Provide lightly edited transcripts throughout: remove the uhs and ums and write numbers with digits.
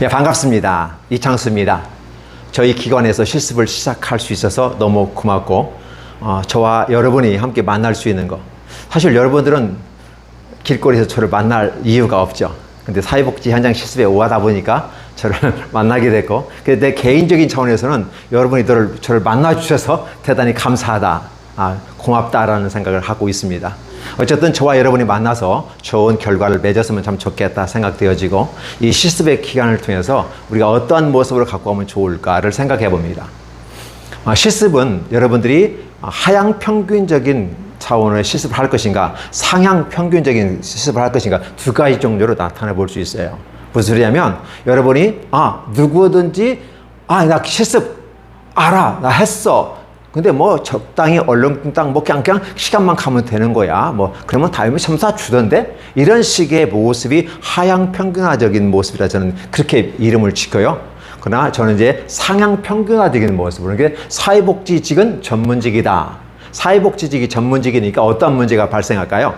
네, 반갑습니다. 이창수입니다. 저희 기관에서 실습을 시작할 수 있어서 너무 고맙고 저와 여러분이 함께 만날 수 있는 거, 사실 여러분들은 길거리에서 저를 만날 이유가 없죠. 근데 사회복지 현장 실습에 오하다 보니까 저를 만나게 됐고, 내 개인적인 차원에서는 여러분이 저를 만나주셔서 대단히 감사하다, 고맙다라는 생각을 하고 있습니다. 어쨌든 저와 여러분이 만나서 좋은 결과를 맺었으면 참 좋겠다 생각되어지고, 이 실습의 기간을 통해서 우리가 어떠한 모습으로 갖고 가면 좋을까를 생각해 봅니다. 실습은 여러분들이 하향 평균적인 차원의 실습을 할 것인가, 상향 평균적인 실습을 할 것인가, 두 가지 종류로 나타내 볼 수 있어요. 무슨 소리냐면, 여러분이 누구든지 나 실습 알아, 나 했어, 근데 뭐 적당히 얼렁뚱땅 그냥 시간만 가면 되는 거야, 그러면 다음에 점수 주던데, 이런 식의 모습이 하향 평균화적인 모습이라 저는 그렇게 이름을 짓고요. 그러나 저는 이제 상향 평균화적인 모습으로, 이게 사회복지직은 전문직이다. 사회복지직이 전문직이니까 어떤 문제가 발생할까요?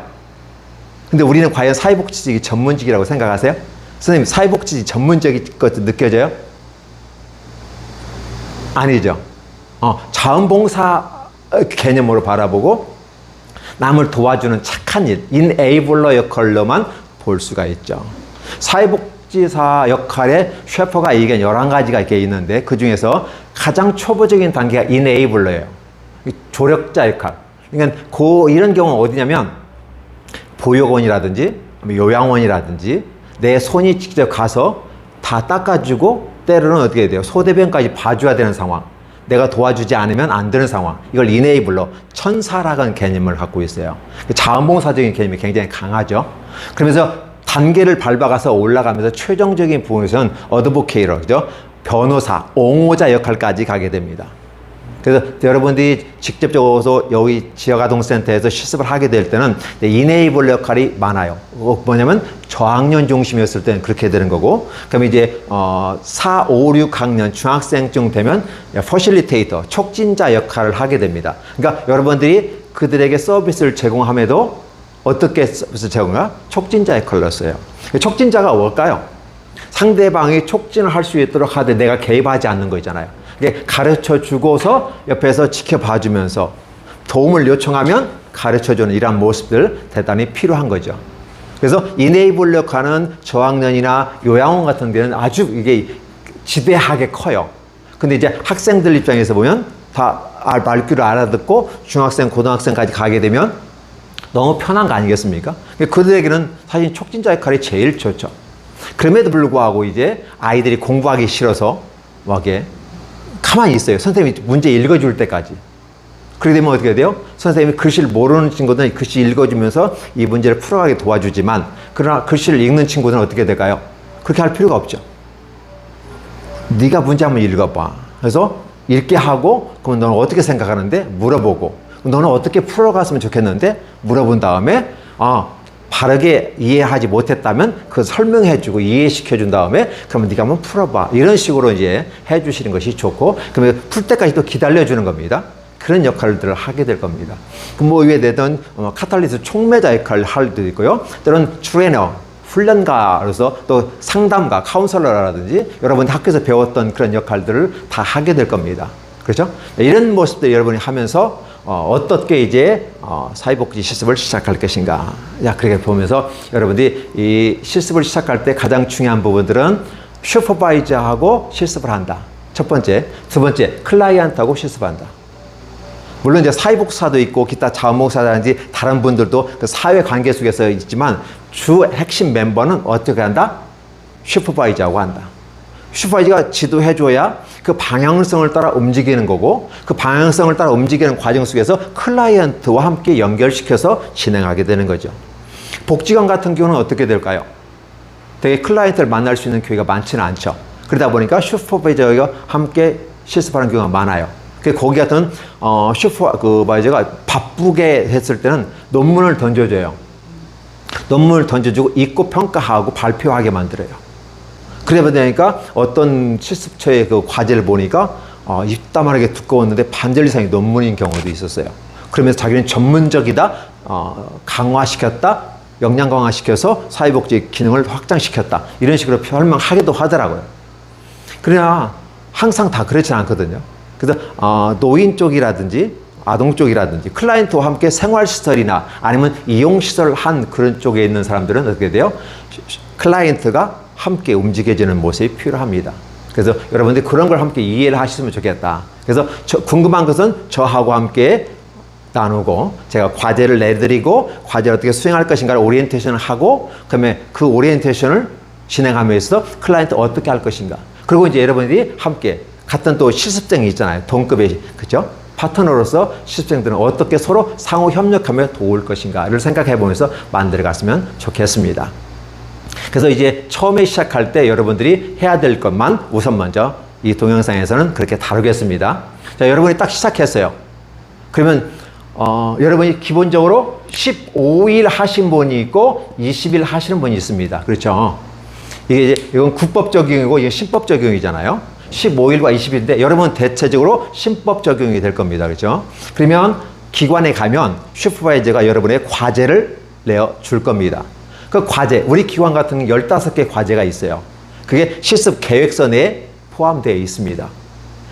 근데 우리는 과연 사회복지직이 전문직이라고 생각하세요? 선생님, 사회복지직 전문적인 것도 느껴져요? 아니죠. 자원봉사 개념으로 바라보고 남을 도와주는 착한 일, 인에이블러 역할로만 볼 수가 있죠. 사회복지사 역할의 셰퍼가 이게 11가지가 이렇게 있는데, 그 중에서 가장 초보적인 단계가 인에이블러예요. 조력자 역할. 그러니까 이런 경우는 어디냐면, 보육원이라든지 요양원이라든지 내 손이 직접 가서 다 닦아주고, 때로는 어떻게 돼요? 소대변까지 봐줘야 되는 상황. 내가 도와주지 않으면 안 되는 상황. 이걸 이네이블러, 천사라는 개념을 갖고 있어요. 자원봉사적인 개념이 굉장히 강하죠. 그러면서 단계를 밟아가서 올라가면서 최종적인 부분에서는 어드보케이터, 그죠? 변호사, 옹호자 역할까지 가게 됩니다. 그래서 여러분들이 직접적으로 여기 지역아동센터에서 실습을 하게 될 때는 이네이블러 역할이 많아요. 뭐냐면 저학년 중심이었을 때는 그렇게 되는 거고, 그럼 이제 4, 5, 6학년 중학생쯤 되면 퍼실리테이터, 촉진자 역할을 하게 됩니다. 그러니까 여러분들이 그들에게 서비스를 제공함에도 어떻게 서비스 제공하? 촉진자 역할을 써요. 촉진자가 뭘까요? 상대방이 촉진을 할 수 있도록 하되 내가 개입하지 않는 거 있잖아요. 가르쳐 주고서 옆에서 지켜봐 주면서 도움을 요청하면 가르쳐 주는 이러한 모습들 대단히 필요한 거죠. 그래서 이네이블러 역할은 저학년이나 요양원 같은 데는 아주 이게 지대하게 커요. 근데 이제 학생들 입장에서 보면 다 말귀를 알아듣고 중학생, 고등학생까지 가게 되면 너무 편한 거 아니겠습니까? 그들에게는 사실 촉진자 역할이 제일 좋죠. 그럼에도 불구하고 이제 아이들이 공부하기 싫어서 가만히 있어요. 선생님이 문제 읽어줄 때까지. 그렇게 되면 어떻게 돼요? 선생님이 글씨를 모르는 친구들은 글씨 읽어주면서 이 문제를 풀어가게 도와주지만, 그러나 글씨를 읽는 친구들은 어떻게 될까요? 그렇게 할 필요가 없죠. 네가 문제 한번 읽어봐. 그래서 읽게 하고, 그럼 너는 어떻게 생각하는데? 물어보고, 너는 어떻게 풀어갔으면 좋겠는데? 물어본 다음에 바르게 이해하지 못했다면 그 설명해주고 이해시켜준 다음에, 그러면 네가 한번 풀어봐. 이런 식으로 이제 해주시는 것이 좋고, 그러면 풀 때까지 또 기다려주는 겁니다. 그런 역할들을 하게 될 겁니다. 이외에 되던 카탈리스트 촉매자 역할을 할 수도 있고요. 또는 트레이너, 훈련가로서 또 상담가, 카운셀러라든지 여러분 학교에서 배웠던 그런 역할들을 다 하게 될 겁니다. 그렇죠? 이런 모습들 여러분이 하면서 어떻게 이제 사회복지 실습을 시작할 것인가. 그렇게 보면서 여러분들이 이 실습을 시작할 때 가장 중요한 부분들은 슈퍼바이저하고 실습을 한다. 첫 번째. 두 번째, 클라이언트하고 실습한다. 물론 이제 사회복지사도 있고 기타 자원봉사자든지 다른 분들도 그 사회관계 속에서 있지만, 주 핵심 멤버는 어떻게 한다? 슈퍼바이저하고 한다. 슈퍼바이저가 지도해줘야 그 방향성을 따라 움직이는 거고, 그 방향성을 따라 움직이는 과정 속에서 클라이언트와 함께 연결시켜서 진행하게 되는 거죠. 복지관 같은 경우는 어떻게 될까요? 되게 클라이언트를 만날 수 있는 기회가 많지는 않죠. 그러다 보니까 슈퍼바이저가 함께 실습하는 경우가 많아요. 거기 같은 슈퍼바이저가 바쁘게 했을 때는 논문을 던져줘요. 논문을 던져주고 읽고 평가하고 발표하게 만들어요. 그러다 보니까 어떤 실습처의 그 과제를 보니까 입다만하게 두꺼웠는데 반절 이상이 논문인 경우도 있었어요. 그러면서 자기는 전문적이다, 강화시켰다, 역량 강화시켜서 사회복지 기능을 확장시켰다. 이런 식으로 설명하기도 하더라고요. 그러나 항상 다 그렇지 않거든요. 그래서 노인 쪽이라든지 아동 쪽이라든지 클라이언트와 함께 생활시설이나 아니면 이용시설을 한 그런 쪽에 있는 사람들은 어떻게 돼요? 클라이언트가 함께 움직여지는 모습이 필요합니다. 그래서 여러분들이 그런 걸 함께 이해를 하시면 좋겠다. 그래서 궁금한 것은 저하고 함께 나누고 제가 과제를 내드리고 과제를 어떻게 수행할 것인가를 오리엔테이션을 하고 그다음에 그 오리엔테이션을 진행하면서 클라이언트 어떻게 할 것인가. 그리고 이제 여러분들이 함께 같은 또 실습생이 있잖아요. 동급의 그죠? 파트너로서 실습생들은 어떻게 서로 상호 협력하며 도울 것인가를 생각해 보면서 만들어 갔으면 좋겠습니다. 그래서 이제 처음에 시작할 때 여러분들이 해야 될 것만 우선 먼저 이 동영상에서는 그렇게 다루겠습니다. 자, 여러분이 딱 시작했어요. 그러면 여러분이 기본적으로 15일 하신 분이 있고 20일 하시는 분이 있습니다. 그렇죠? 이건 국법 적용이고 이게 신법 적용이잖아요. 15일과 20일인데 여러분 대체적으로 신법 적용이 될 겁니다. 그렇죠? 그러면 기관에 가면 슈퍼바이저가 여러분의 과제를 내어 줄 겁니다. 그 과제, 우리 기관 같은 경우 15개 과제가 있어요. 그게 실습 계획서 내에 포함되어 있습니다.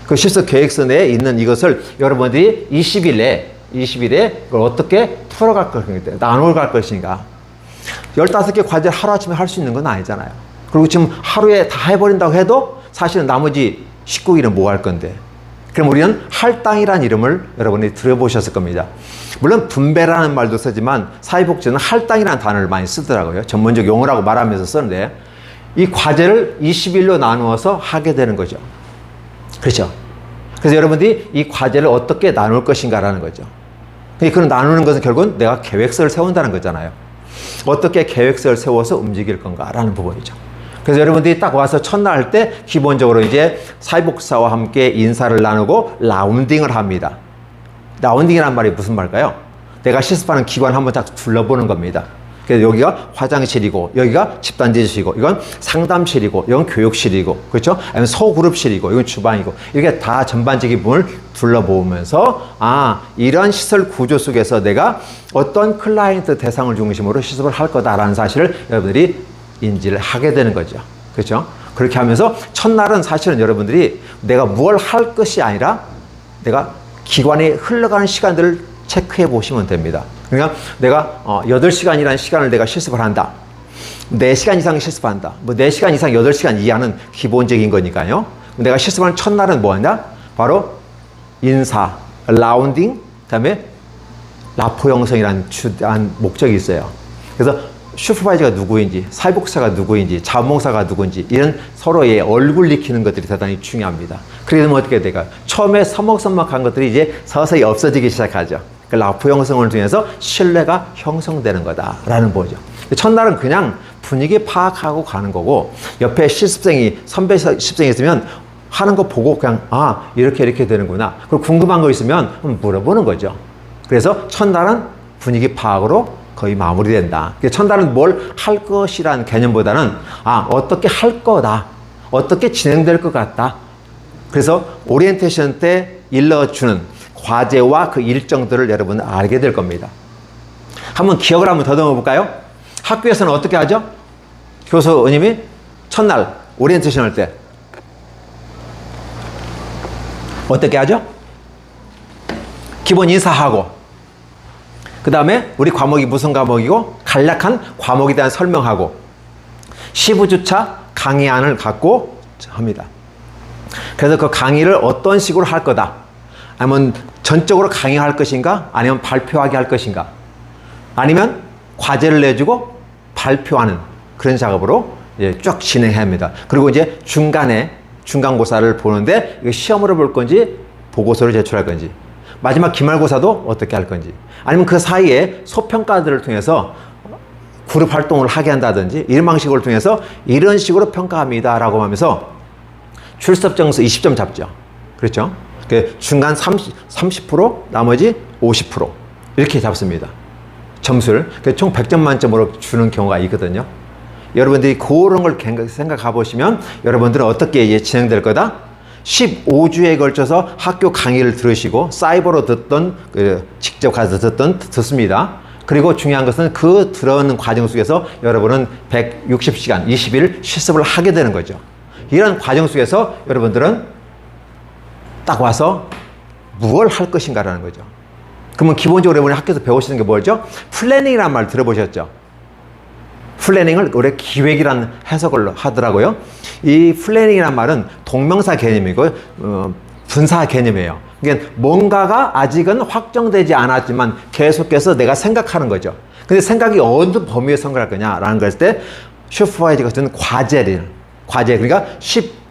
그 실습 계획서 내에 있는 이것을 여러분들이 20일에 그걸 어떻게 풀어갈 것인가, 나눠갈 것인가. 15개 과제를 하루아침에 할 수 있는 건 아니잖아요. 그리고 지금 하루에 다 해버린다고 해도 사실은 나머지 19일은 뭐 할 건데. 그럼 우리는 할당이라는 이름을 여러분이 들어보셨을 겁니다. 물론 분배라는 말도 쓰지만 사회복지는 할당이라는 단어를 많이 쓰더라고요. 전문적 용어라고 말하면서 쓰는데 이 과제를 20일로 나누어서 하게 되는 거죠. 그렇죠? 그래서 여러분들이 이 과제를 어떻게 나눌 것인가라는 거죠. 그걸 나누는 것은 결국은 내가 계획서를 세운다는 거잖아요. 어떻게 계획서를 세워서 움직일 건가라는 부분이죠. 그래서 여러분들이 딱 와서 첫날 할 때 기본적으로 이제 사회복사와 함께 인사를 나누고 라운딩을 합니다. 라운딩이란 말이 무슨 말일까요? 내가 실습하는 기관 한번 딱 둘러보는 겁니다. 그래서 여기가 화장실이고 여기가 집단지식이고 이건 상담실이고 이건 교육실이고 그렇죠? 아니면 소그룹실이고 이건 주방이고 이렇게 다 전반적인 부분을 둘러보면서 이런 시설 구조 속에서 내가 어떤 클라이언트 대상을 중심으로 실습을 할 거다라는 사실을 여러분들이 인지를 하게 되는 거죠. 그렇죠? 그렇게 하면서 첫날은 사실은 여러분들이 내가 뭘 할 것이 아니라 내가 기관에 흘러가는 시간들을 체크해 보시면 됩니다. 그러니까 내가 8시간이라는 시간을 내가 실습을 한다. 4시간 이상 실습한다. 뭐 4시간 이상 8시간 이하는 기본적인 거니까요. 내가 실습하는 첫날은 뭐냐? 바로 인사, 라운딩, 그다음에 라포 형성이라는 주한 목적이 있어요. 그래서 슈퍼바이저가 누구인지, 사회복사가 누구인지, 자원봉사가 누구인지 이런 서로의 얼굴 익히는 것들이 대단히 중요합니다. 그러면 어떻게 될까요? 처음에 서먹서먹한 것들이 이제 서서히 없어지기 시작하죠. 그 라포 형성을 통해서 신뢰가 형성되는 거다라는 거죠. 첫날은 그냥 분위기 파악하고 가는 거고 옆에 실습생이 선배 실습생이 있으면 하는 거 보고 그냥 이렇게 되는구나. 그리고 궁금한 거 있으면 물어보는 거죠. 그래서 첫날은 분위기 파악으로 거의 마무리된다. 첫날은 뭘 할 것이라는 개념보다는 어떻게 할 거다. 어떻게 진행될 것 같다. 그래서 오리엔테이션 때 일러주는 과제와 그 일정들을 여러분은 알게 될 겁니다. 한번 기억을 한번 더듬어 볼까요? 학교에서는 어떻게 하죠? 교수님이 첫날 오리엔테이션 할 때 어떻게 하죠? 기본 인사하고 그 다음에 우리 과목이 무슨 과목이고 간략한 과목에 대한 설명하고 15주차 강의안을 갖고 합니다. 그래서 그 강의를 어떤 식으로 할 거다. 아니면 전적으로 강의할 것인가? 아니면 발표하게 할 것인가? 아니면 과제를 내주고 발표하는 그런 작업으로 이제 쭉 진행해야 합니다. 그리고 이제 중간고사를 보는데 이거 시험으로 볼 건지 보고서를 제출할 건지 마지막 기말고사도 어떻게 할 건지 아니면 그 사이에 소평가들을 통해서 그룹 활동을 하게 한다든지 이런 방식을 통해서 이런 식으로 평가합니다 라고 하면서 출석 점수 20점 잡죠. 그렇죠? 중간 30%, 나머지 50% 이렇게 잡습니다. 점수를 총 100점 만점으로 주는 경우가 있거든요. 여러분들이 그런 걸 생각해 보시면 여러분들은 어떻게 진행될 거다? 15주에 걸쳐서 학교 강의를 들으시고 사이버로 듣던 직접 가서 듣습니다. 그리고 중요한 것은 그 들어오는 과정 속에서 여러분은 160시간, 20일 실습을 하게 되는 거죠. 이런 과정 속에서 여러분들은 딱 와서 무엇을 할 것인가라는 거죠. 그러면 기본적으로 여러분이 학교에서 배우시는 게 뭐죠? 플래닝이라는 말 들어보셨죠? 플래닝을 올해 기획이라는 해석을 하더라고요. 이 플래닝이라는 말은 동명사 개념이고 분사 개념이에요. 그러니까 뭔가가 아직은 확정되지 않았지만 계속해서 내가 생각하는 거죠. 근데 생각이 어느 범위에 생각할 거냐라는 걸 때 슈퍼바이저 같은 과제 그러니까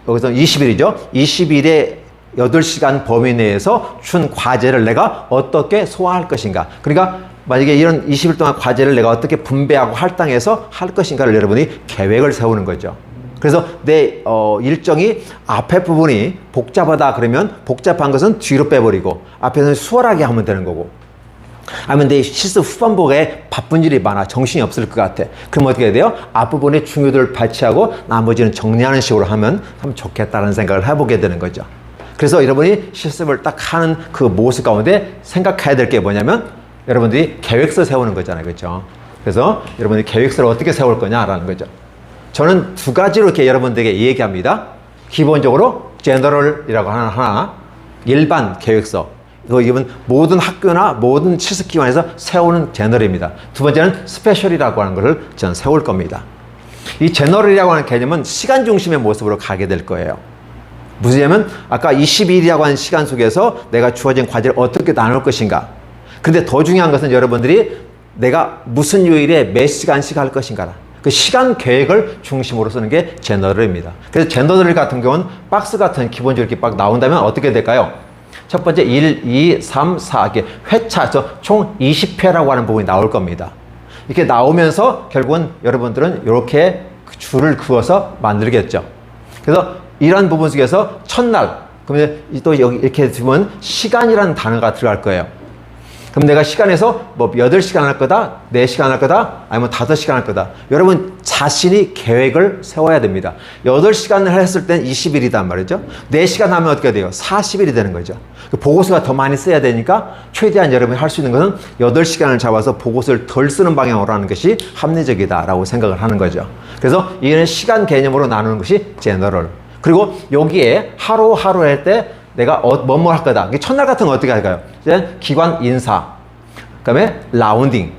여기서 20일이죠. 20일에 8시간 범위 내에서 준 과제를 내가 어떻게 소화할 것인가. 그러니까 만약에 이런 20일 동안 과제를 내가 어떻게 분배하고 할당해서 할 것인가를 여러분이 계획을 세우는 거죠. 그래서 내 일정이 앞에 부분이 복잡하다 그러면 복잡한 것은 뒤로 빼버리고 앞에서는 수월하게 하면 되는 거고, 아니면 내 실습 후반부에 바쁜 일이 많아 정신이 없을 것 같아. 그럼 어떻게 해야 돼요? 앞부분에 중요도를 배치하고 나머지는 정리하는 식으로 하면 참 좋겠다는 생각을 해보게 되는 거죠. 그래서 여러분이 실습을 딱 하는 그 모습 가운데 생각해야 될 게 뭐냐면 여러분들이 계획서 세우는 거잖아요. 그렇죠? 그래서 여러분들이 계획서를 어떻게 세울 거냐라는 거죠. 저는 두 가지로 이렇게 여러분들에게 얘기합니다. 기본적으로 제너럴이라고 하나 일반 계획서. 이건 모든 학교나 모든 실습기관에서 세우는 제너럴입니다. 두 번째는 스페셜이라고 하는 것을 저는 세울 겁니다. 이 제너럴이라고 하는 개념은 시간 중심의 모습으로 가게 될 거예요. 무슨냐면 아까 22일이라고 하는 시간 속에서 내가 주어진 과제를 어떻게 나눌 것인가. 근데 더 중요한 것은 여러분들이 내가 무슨 요일에 몇 시간씩 할 것인가. 그 시간 계획을 중심으로 쓰는 게 제너럴입니다. 그래서 제너럴 같은 경우는 박스 같은 기본적으로 이렇게 막 나온다면 어떻게 될까요? 첫 번째 1, 2, 3, 4 이렇게 회차해서 총 20회라고 하는 부분이 나올 겁니다. 이렇게 나오면서 결국은 여러분들은 이렇게 줄을 그어서 만들겠죠. 그래서 이런 부분 속에서 첫날, 그러면 또 여기 이렇게 보면 시간이라는 단어가 들어갈 거예요. 그럼 내가 시간에서 뭐 8시간 할 거다, 4시간 할 거다, 아니면 5시간 할 거다. 여러분 자신이 계획을 세워야 됩니다. 8시간을 했을 땐 20일이단 말이죠. 4시간 하면 어떻게 돼요? 40일이 되는 거죠. 보고서가 더 많이 써야 되니까 최대한 여러분이 할 수 있는 것은 8시간을 잡아서 보고서를 덜 쓰는 방향으로 하는 것이 합리적이다라고 생각을 하는 거죠. 그래서 이는 시간 개념으로 나누는 것이 제너럴. 그리고 여기에 하루하루 할 때 내가 뭐뭐 할 거다. 첫날 같은 거 어떻게 할까요? 기관 인사, 그 다음에 라운딩,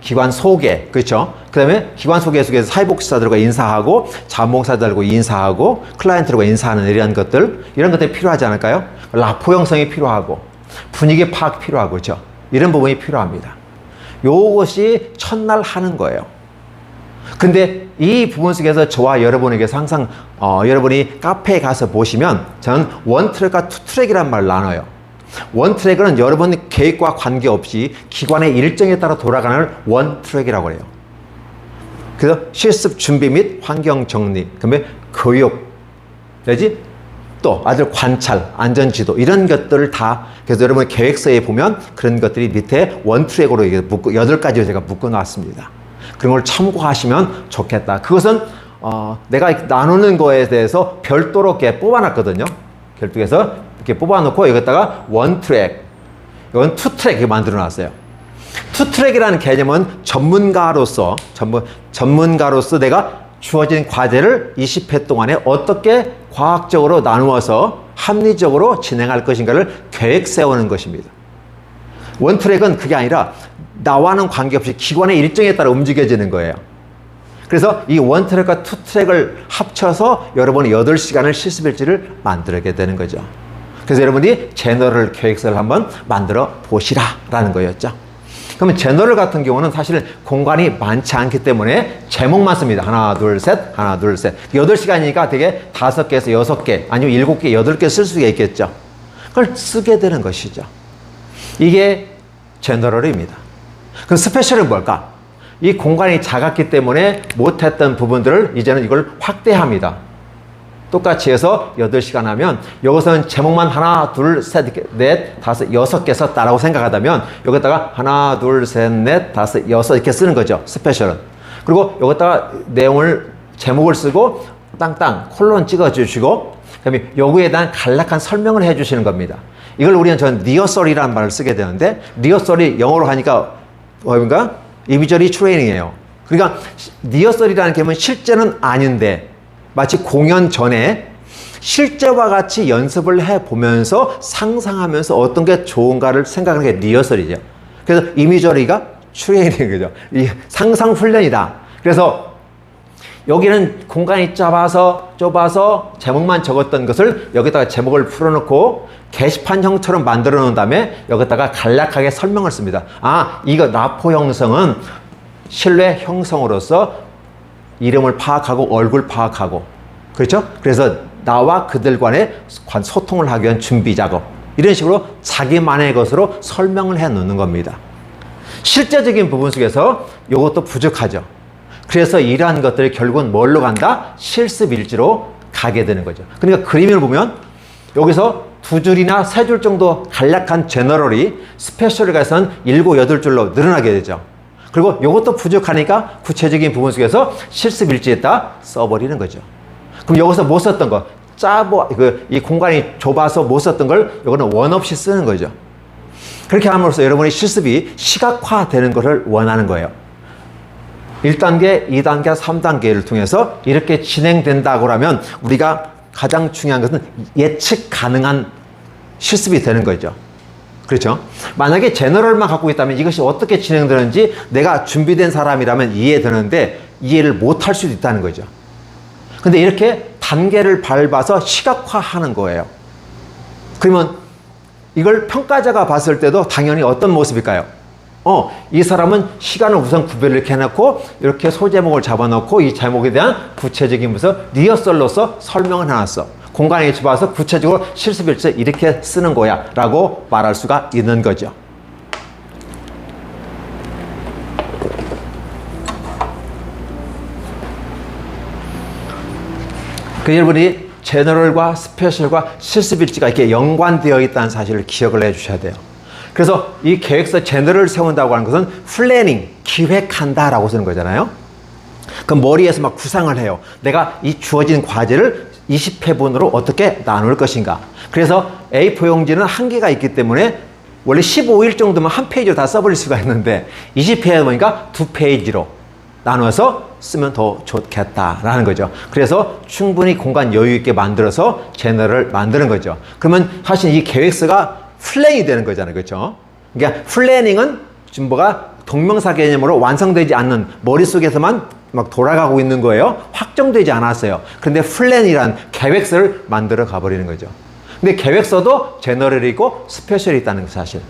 기관 소개, 그렇죠? 그 다음에 기관 소개 속에서 사회복지사들과 인사하고 자원봉사자들과 인사하고 클라이언트들과 인사하는 이런 것들이 필요하지 않을까요? 라포 형성이 필요하고 분위기 파악 필요하고, 그렇죠? 이런 부분이 필요합니다. 요것이 첫날 하는 거예요. 근데 이 부분 속에서 저와 여러분에게서 항상 여러분이 카페에 가서 보시면 저는 원트랙과 투트랙이란 말을 나눠요. 원트랙은 여러분 계획과 관계없이 기관의 일정에 따라 돌아가는 원트랙이라고 해요. 그래서 실습 준비 및 환경 정리, 그다음에 교육, 내지 또 아들 관찰, 안전지도 이런 것들을 다, 그래서 여러분 계획서에 보면 그런 것들이 밑에 원트랙으로 묶고 8가지로 제가 묶어 놨습니다. 그런 걸 참고하시면 좋겠다. 그것은 내가 나누는 거에 대해서 별도로 이렇게 뽑아놨거든요. 별도에서 이렇게 뽑아놓고 여기다가 원트랙, 이건 투트랙 이렇게 만들어놨어요. 투트랙이라는 개념은 전문가로서 내가 주어진 과제를 20회 동안에 어떻게 과학적으로 나누어서 합리적으로 진행할 것인가를 계획 세우는 것입니다. 원트랙은 그게 아니라 나와는 관계없이 기관의 일정에 따라 움직여지는 거예요. 그래서 이 원트랙과 투트랙을 합쳐서 여러분이 8시간을 실습일지를 만들게 되는 거죠. 그래서 여러분이 제너럴 계획서를 한번 만들어 보시라라는 거였죠. 그러면 제너럴 같은 경우는 사실 공간이 많지 않기 때문에 제목만 씁니다. 하나, 둘, 셋, 하나, 둘, 셋. 8시간이니까 되게 5개에서 6개, 아니면 7개, 8개 쓸 수가 있겠죠. 그걸 쓰게 되는 것이죠. 이게 제너럴입니다. 그럼 스페셜은 뭘까? 이 공간이 작았기 때문에 못했던 부분들을 이제는 이걸 확대합니다. 똑같이 해서 8시간 하면 여기서는 제목만 하나, 둘, 셋, 넷, 다섯, 6개 썼다라고 생각하다면 여기다가 하나, 둘, 셋, 넷, 다섯, 6 이렇게 쓰는 거죠. 스페셜은. 그리고 여기다가 제목을 쓰고 땅땅 콜론 찍어 주시고 그다음에 여기에 대한 간략한 설명을 해 주시는 겁니다. 이걸 우리는 전 리허설이라는 말을 쓰게 되는데 리허설이 영어로 하니까 뭔가 이미저리 트레이닝이에요. 그러니까 리허설이라는 개념은 실제는 아닌데 마치 공연 전에 실제와 같이 연습을 해보면서 상상하면서 어떤 게 좋은가를 생각하는 게 리허설이죠. 그래서 이미저리가 트레이닝인 거죠. 이 상상 훈련이다. 그래서 여기는 공간이 좁아서 제목만 적었던 것을 여기다가 제목을 풀어놓고 게시판 형처럼 만들어 놓은 다음에 여기다가 간략하게 설명을 씁니다. 아, 이거 라포 형성은 신뢰 형성으로서 이름을 파악하고 얼굴 파악하고, 그렇죠? 그래서 나와 그들 간의 소통을 하기 위한 준비 작업, 이런 식으로 자기만의 것으로 설명을 해 놓는 겁니다. 실제적인 부분 속에서 이것도 부족하죠. 그래서 이러한 것들이 결국은 뭘로 간다? 실습 일지로 가게 되는 거죠. 그러니까 그림을 보면 여기서 2줄이나 3줄 정도 간략한 제너럴이 스페셜에 가서는 7, 8줄로 늘어나게 되죠. 그리고 이것도 부족하니까 구체적인 부분 속에서 실습 일지에다 써버리는 거죠. 그럼 여기서 못 썼던 거, 이 공간이 좁아서 못 썼던 걸 이거는 원 없이 쓰는 거죠. 그렇게 함으로써 여러분의 실습이 시각화되는 것을 원하는 거예요. 1단계, 2단계, 3단계를 통해서 이렇게 진행된다고 하면 우리가 가장 중요한 것은 예측 가능한 실습이 되는 거죠. 그렇죠? 만약에 제너럴만 갖고 있다면 이것이 어떻게 진행되는지 내가 준비된 사람이라면 이해되는데 이해를 못할 수도 있다는 거죠. 근데 이렇게 단계를 밟아서 시각화하는 거예요. 그러면 이걸 평가자가 봤을 때도 당연히 어떤 모습일까요? 이 사람은 시간을 우선 구별을 이렇게 해놓고 이렇게 소제목을 잡아놓고 이 제목에 대한 구체적인 무슨 리허설로서 설명을 해놨어. 공간이 좁아서 구체적으로 실습일지 이렇게 쓰는 거야 라고 말할 수가 있는 거죠. 그 여러분이 제너럴과 스페셜과 실습일지가 이렇게 연관되어 있다는 사실을 기억을 해 주셔야 돼요. 그래서 이 계획서 제너럴을 세운다고 하는 것은 플래닝, 기획한다 라고 쓰는 거잖아요. 그럼 머리에서 막 구상을 해요. 내가 이 주어진 과제를 20회분으로 어떻게 나눌 것인가. 그래서 A4 용지는 한계가 있기 때문에 원래 15일 정도면 한 페이지로 다 써버릴 수가 있는데 20회에 보니까 2페이지로 나눠서 쓰면 더 좋겠다라는 거죠. 그래서 충분히 공간 여유 있게 만들어서 제너럴을 만드는 거죠. 그러면 사실 이 계획서가 플랜이 되는 거잖아요. 그렇죠? 그러니까 플래닝은 뭐가 동명사 개념으로 완성되지 않는 머릿속에서만 막 돌아가고 있는 거예요. 확정되지 않았어요. 그런데 플랜이란 계획서를 만들어 가버리는 거죠. 근데 계획서도 제너럴이 있고 스페셜이 있다는 거 사실.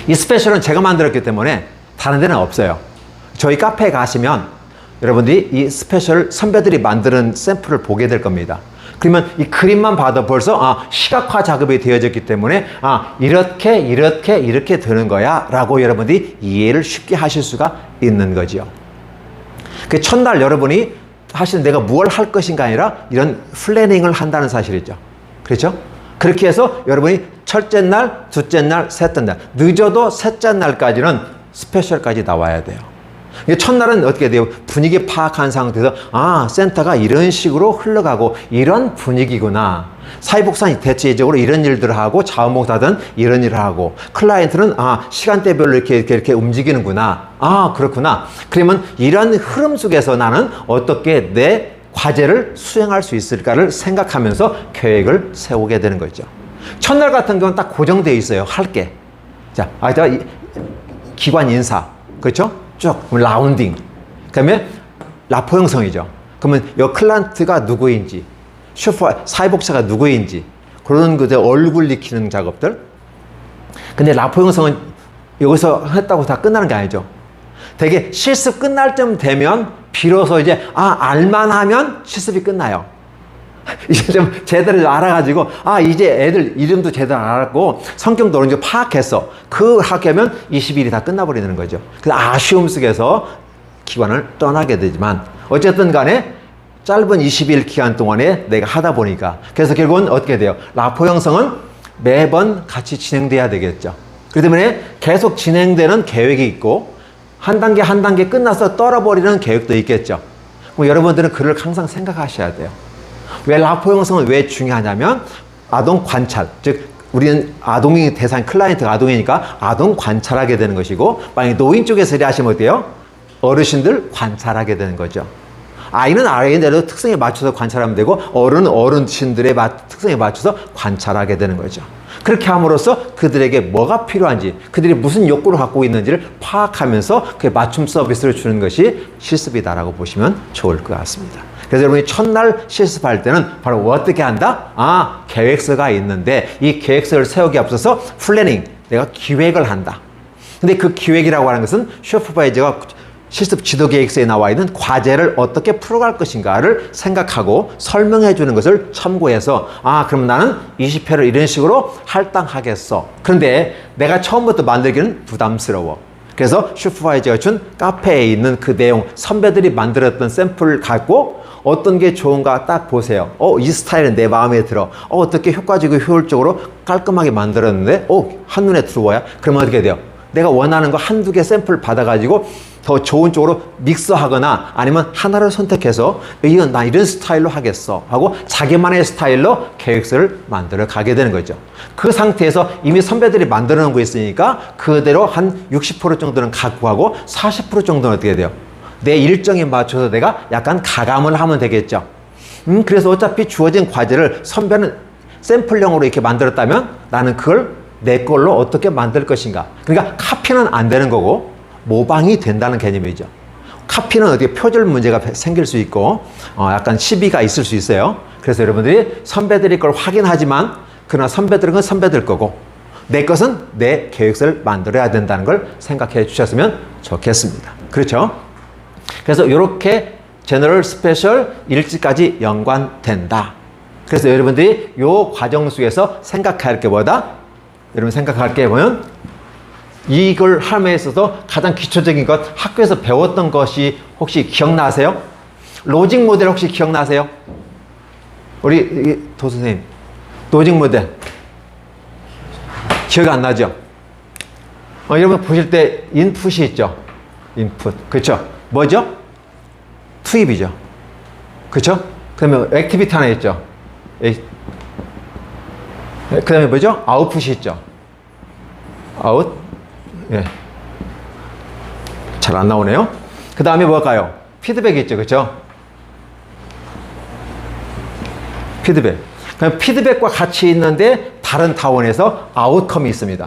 이 스페셜은 제가 만들었기 때문에 다른 데는 없어요. 저희 카페에 가시면 여러분들이 이 스페셜 선배들이 만드는 샘플을 보게 될 겁니다. 그러면 이 그림만 봐도 벌써 시각화 작업이 되어졌기 때문에 이렇게 되는 거야 라고 여러분들이 이해를 쉽게 하실 수가 있는 거죠. 그 첫날 여러분이 사실 내가 무엇을 할 것인가 아니라 이런 플래닝을 한다는 사실이죠. 그렇죠? 그렇게 해서 여러분이 첫째 날, 둘째 날, 셋째 날, 늦어도 셋째 날까지는 스페셜까지 나와야 돼요. 첫날은 어떻게 돼요? 분위기 파악한 상태에서 센터가 이런 식으로 흘러가고 이런 분위기구나. 사회복지사는 대체적으로 이런 일들을 하고 자원봉사든 이런 일을 하고 클라이언트는 시간대별로 이렇게 움직이는구나. 그렇구나. 그러면 이런 흐름 속에서 나는 어떻게 내 과제를 수행할 수 있을까를 생각하면서 계획을 세우게 되는 거죠. 첫날 같은 경우는 딱 고정되어 있어요. 할 게. 자, 기관 인사. 그렇죠? 쭉 라운딩. 그다음에 라포 형성이죠. 그러면 이 클라이언트가 누구인지, 사회복지사가 누구인지 그런 그들 얼굴 익히는 작업들. 근데 라포 형성은 여기서 했다고 다 끝나는 게 아니죠. 되게 실습 끝날 쯤 되면 비로소 이제 알만하면 실습이 끝나요. 이제 좀 제대로 알아가지고 이제 애들 이름도 제대로 알았고 성격도 어느 정도 파악했어. 그 학교면 20일이 다 끝나버리는 거죠. 그래서 아쉬움 속에서 기관을 떠나게 되지만 어쨌든 간에 짧은 20일 기간 동안에 내가 하다 보니까 그래서 결국은 어떻게 돼요? 라포 형성은 매번 같이 진행돼야 되겠죠. 그렇기 때문에 계속 진행되는 계획이 있고 한 단계 한 단계 끝나서 떨어버리는 계획도 있겠죠. 그럼 여러분들은 그를 항상 생각하셔야 돼요. 왜 라포 형성은 왜 중요하냐면 아동 관찰, 즉 우리는 아동이 대상, 클라이언트가 아동이니까 아동 관찰하게 되는 것이고, 만약에 노인 쪽에서 일하시면 어때요? 어르신들 관찰하게 되는 거죠. 아이는 아이대로 특성에 맞춰서 관찰하면 되고, 어른은 어르신들의 특성에 맞춰서 관찰하게 되는 거죠. 그렇게 함으로써 그들에게 뭐가 필요한지, 그들이 무슨 욕구를 갖고 있는지를 파악하면서 그 맞춤 서비스를 주는 것이 실습이다라고 보시면 좋을 것 같습니다. 그래서 여러분이 첫날 실습할 때는 바로 어떻게 한다? 아, 계획서가 있는데 이 계획서를 세우기 앞서서 플래닝, 내가 기획을 한다. 근데 그 기획이라고 하는 것은 슈퍼바이저가 실습 지도 계획서에 나와 있는 과제를 어떻게 풀어갈 것인가를 생각하고 설명해 주는 것을 참고해서, 아, 그럼 나는 20회를 이런 식으로 할당하겠어. 그런데 내가 처음부터 만들기는 부담스러워. 그래서 슈퍼바이저가 준 카페에 있는 그 내용, 선배들이 만들었던 샘플을 갖고 어떤 게 좋은가 딱 보세요. 이 스타일은 내 마음에 들어. 어떻게 효과적이고 효율적으로 깔끔하게 만들었는데, 한눈에 들어와요? 그러면 어떻게 돼요? 내가 원하는 거 한두 개 샘플 받아가지고 더 좋은 쪽으로 믹스하거나 아니면 하나를 선택해서 나 이런 스타일로 하겠어 하고 자기만의 스타일로 계획서를 만들어 가게 되는 거죠. 그 상태에서 이미 선배들이 만들어 놓은 거 있으니까 그대로 한 60% 정도는 갖고 가고 40% 정도는 어떻게 돼요? 내 일정에 맞춰서 내가 약간 가감을 하면 되겠죠. 그래서 어차피 주어진 과제를 선배는 샘플형으로 이렇게 만들었다면 나는 그걸 내 걸로 어떻게 만들 것인가. 그러니까 카피는 안 되는 거고 모방이 된다는 개념이죠. 카피는 어떻게 표절 문제가 생길 수 있고 약간 시비가 있을 수 있어요. 그래서 여러분들이 선배들이 걸 확인하지만 그러나 선배들은 건 선배들 거고 내 것은 내 계획서를 만들어야 된다는 걸 생각해 주셨으면 좋겠습니다. 그렇죠? 그래서 이렇게 제너럴 스페셜 일지까지 연관된다. 그래서 여러분들이 이 과정 속에서 생각할 게 뭐다? 여러분 생각할 게 보면 이걸 함에 있어서 가장 기초적인 것, 학교에서 배웠던 것이 혹시 기억나세요? 로직 모델 혹시 기억나세요? 우리 도선생님, 로직 모델 기억이 안 나죠? 여러분 보실 때 인풋이 있죠? 인풋, 그렇죠? 뭐죠? 투입이죠. 그렇죠? 그러면 액티비티 하나 있죠? 그 다음에 뭐죠? 아웃풋이 있죠? 아웃. 예. 잘 안 나오네요. 그 다음에 뭘까요? 피드백이 있죠. 그렇죠? 피드백. 그럼 피드백과 같이 있는데 다른 타원에서 아웃컴이 있습니다.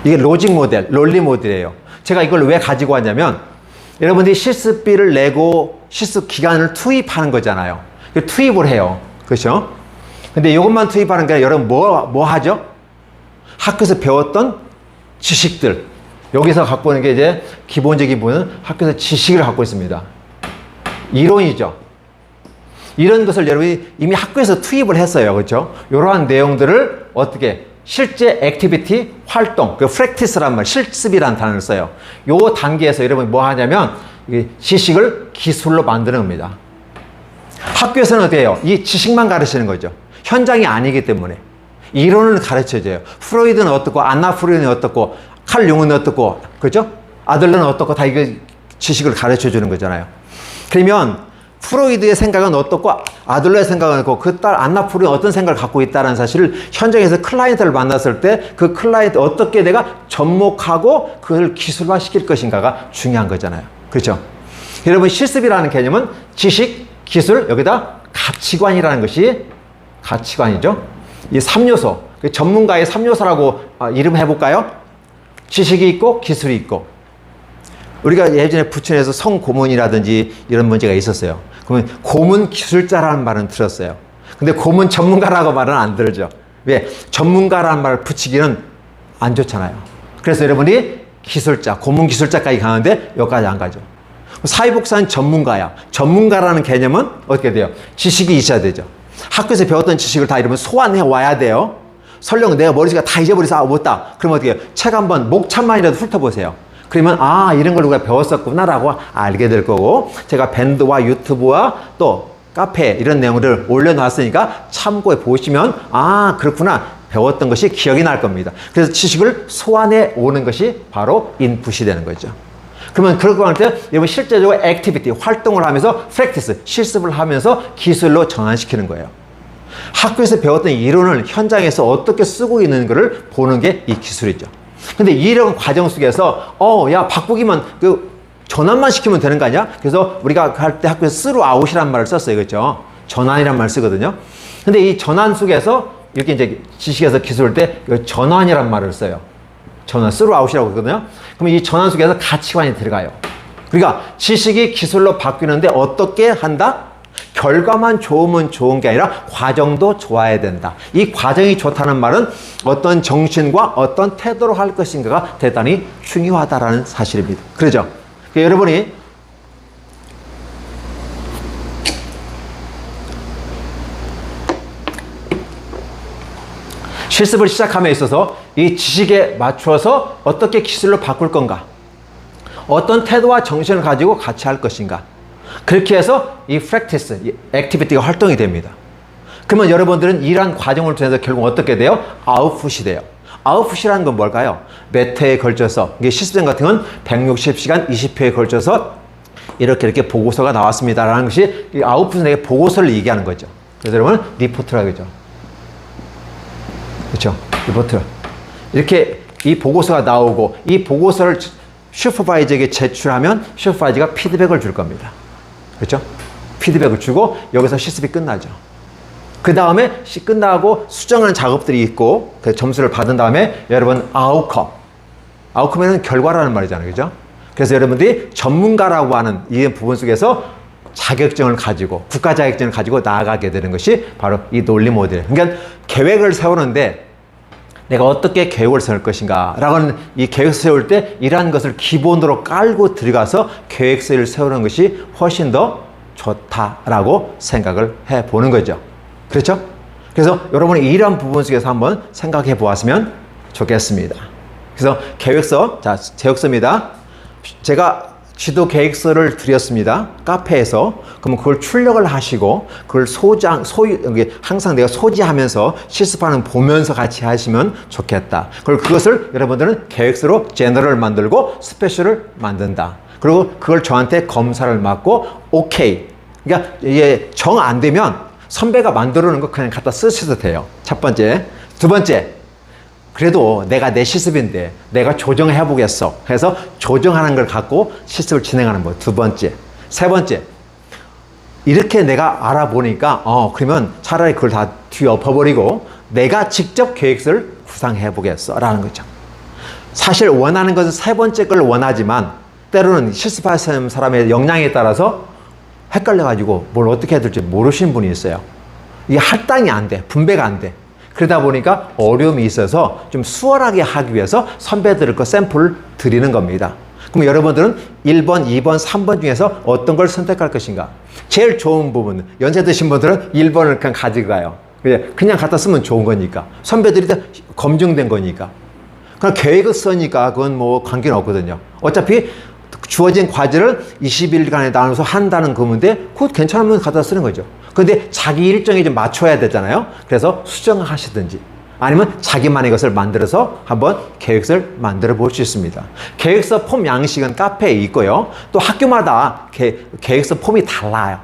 이게 로직 모델, 롤리 모델이에요. 제가 이걸 왜 가지고 왔냐면 여러분들이 실습비를 내고 실습 기간을 투입하는 거잖아요. 투입을 해요. 그렇죠? 근데 이것만 투입하는 게 아니라 여러분 뭐 하죠? 학교에서 배웠던 지식들. 여기서 갖고 오는 게 이제 기본적인 부분은 학교에서 지식을 갖고 있습니다. 이론이죠. 이런 것을 여러분이 이미 학교에서 투입을 했어요. 그렇죠? 이러한 내용들을 어떻게 실제 액티비티, 활동, 그 프랙티스란 말, 실습이라는 단어를 써요. 요 단계에서 여러분이 뭐 하냐면 지식을 기술로 만드는 겁니다. 학교에서는 어떻게 해요? 이 지식만 가르치는 거죠. 현장이 아니기 때문에. 이론을 가르쳐줘요. 프로이드는 어떻고, 안나 프로이드는 어떻고, 칼 융은 어떻고, 그죠? 아들러는 어떻고, 다 이거 지식을 가르쳐 주는 거잖아요. 그러면 프로이드의 생각은 어떻고, 아들러의 생각은 어떻고, 그 딸 안나 프로이드는 어떤 생각을 갖고 있다는 사실을 현장에서 클라이언트를 만났을 때 그 클라이언트 어떻게 내가 접목하고 그걸 기술화 시킬 것인가가 중요한 거잖아요. 그렇죠? 여러분 실습이라는 개념은 지식, 기술, 여기다 가치관이라는 것이 가치관이죠. 이 3요소, 전문가의 3요소라고 이름해볼까요? 지식이 있고 기술이 있고. 우리가 예전에 부천에서 성고문이라든지 이런 문제가 있었어요. 그러면 고문 기술자라는 말은 들었어요. 근데 고문 전문가라고 말은 안 들죠. 왜? 전문가라는 말을 붙이기는 안 좋잖아요. 그래서 여러분이 기술자, 고문 기술자까지 가는데 여기까지 안 가죠. 사회복사는 전문가야. 전문가라는 개념은 어떻게 돼요? 지식이 있어야 되죠. 학교에서 배웠던 지식을 다 이러면 소환해 와야 돼요. 설령 내가 머릿속에 다 잊어버려서 못다. 그러면 어떻게 해요? 책 한번 목차만이라도 훑어보세요. 그러면 이런 걸 우리가 배웠었구나라고 알게 될 거고, 제가 밴드와 유튜브와 또 카페 이런 내용들을 올려놨으니까 참고해 보시면 그렇구나. 배웠던 것이 기억이 날 겁니다. 그래서 지식을 소환해 오는 것이 바로 인풋이 되는 거죠. 그러면 그렇게 할 때 여러분 실제적으로 액티비티, 활동을 하면서 프랙티스, 실습을 하면서 기술로 전환시키는 거예요. 학교에서 배웠던 이론을 현장에서 어떻게 쓰고 있는 것을 보는 게 이 기술이죠. 근데 이런 과정 속에서 야 바꾸기만 전환만 시키면 되는 거 아니야? 그래서 우리가 할 때 학교에서 스루아웃이란 말을 썼어요. 그렇죠? 전환이란 말을 쓰거든요. 근데 이 전환 속에서 이렇게 이제 지식에서 기술할 때 전환이란 말을 써요. 전환, 스루아웃이라고 하거든요. 그럼 이 전환 속에서 가치관이 들어가요. 그러니까 지식이 기술로 바뀌는데 어떻게 한다? 결과만 좋으면 좋은 게 아니라 과정도 좋아야 된다. 이 과정이 좋다는 말은 어떤 정신과 어떤 태도로 할 것인가가 대단히 중요하다라는 사실입니다. 그러죠? 그러니까 여러분이 실습을 시작함에 있어서 이 지식에 맞춰서 어떻게 기술로 바꿀 건가? 어떤 태도와 정신을 가지고 같이 할 것인가? 그렇게 해서 이 practice, 이 액티비티가 활동이 됩니다. 그러면 여러분들은 이러한 과정을 통해서 결국 어떻게 돼요? 아웃풋이 돼요. 아웃풋이라는 건 뭘까요? 몇 회에 걸쳐서, 이게 실습생 같은 건 160시간 20회에 걸쳐서 이렇게 보고서가 나왔습니다라는 것이 이 아웃풋은 내가 보고서를 얘기하는 거죠. 그래서 여러분 리포트라고 하죠. 그렇죠? 리포트. 이렇게 이 보고서가 나오고 이 보고서를 슈퍼바이저에게 제출하면 슈퍼바이저가 피드백을 줄 겁니다. 그렇죠? 피드백을 주고 여기서 실습이 끝나죠. 그 다음에 끝나고 수정하는 작업들이 있고 그 점수를 받은 다음에 여러분 아웃컴에는 결과라는 말이잖아요. 그죠? 그래서 여러분들이 전문가라고 하는 이 부분 속에서 자격증을 가지고 국가 자격증을 가지고 나아가게 되는 것이 바로 이 논리 모델. 그러니까 계획을 세우는데 내가 어떻게 계획을 세울 것인가 라고 하는 이 계획 세울 때 이러한 것을 기본으로 깔고 들어가서 계획서를 세우는 것이 훨씬 더 좋다라고 생각을 해보는 거죠. 그렇죠? 그래서 여러분이 이러한 부분 속에서 한번 생각해 보았으면 좋겠습니다. 그래서 계획서, 자, 계획서입니다. 제가 지도 계획서를 드렸습니다. 카페에서. 그러면 그걸 출력을 하시고, 그걸 항상 내가 소지하면서 실습하는 보면서 같이 하시면 좋겠다. 그리고 그것을 여러분들은 계획서로 제너럴 만들고 스페셜을 만든다. 그리고 그걸 저한테 검사를 맡고, 오케이. 그러니까 이게 정 안 되면 선배가 만들어 놓은 거 그냥 갖다 쓰셔도 돼요. 첫 번째. 두 번째. 그래도 내가 내 실습인데 내가 조정해 보겠어. 그래서 조정하는 걸 갖고 실습을 진행하는 거. 두 번째. 세 번째. 이렇게 내가 알아보니까 그러면 차라리 그걸 다 뒤엎어버리고 내가 직접 계획서를 구상해 보겠어 라는 거죠. 사실 원하는 것은 세 번째 걸 원하지만 때로는 실습하시는 사람의 역량에 따라서 헷갈려가지고 뭘 어떻게 해야 될지 모르시는 분이 있어요. 이게 할당이 안 돼. 분배가 안 돼. 그러다 보니까 어려움이 있어서 좀 수월하게 하기 위해서 선배들을 그 샘플을 드리는 겁니다. 그럼 여러분들은 1번, 2번, 3번 중에서 어떤 걸 선택할 것인가? 제일 좋은 부분, 연세 드신 분들은 1번을 그냥 가지고 가요. 그냥 갖다 쓰면 좋은 거니까. 선배들이 다 검증된 거니까. 그럼 계획을 쓰니까 그건 뭐 관계는 없거든요. 어차피 주어진 과제를 20일간에 나눠서 한다는 거문데 그것 괜찮으면 갖다 쓰는 거죠. 근데 자기 일정에 좀 맞춰야 되잖아요. 그래서 수정을 하시든지 아니면 자기만의 것을 만들어서 한번 계획서를 만들어 볼 수 있습니다. 계획서 폼 양식은 카페에 있고요. 또 학교마다 계획서 폼이 달라요.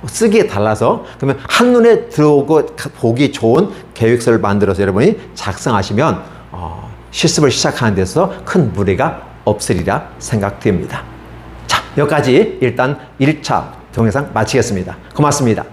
쓰기에 달라서 그러면 한눈에 들어오고 보기 좋은 계획서를 만들어서 여러분이 작성하시면 실습을 시작하는 데서 큰 무리가 없으리라 생각됩니다. 자, 여기까지 일단 1차 동영상 마치겠습니다. 고맙습니다.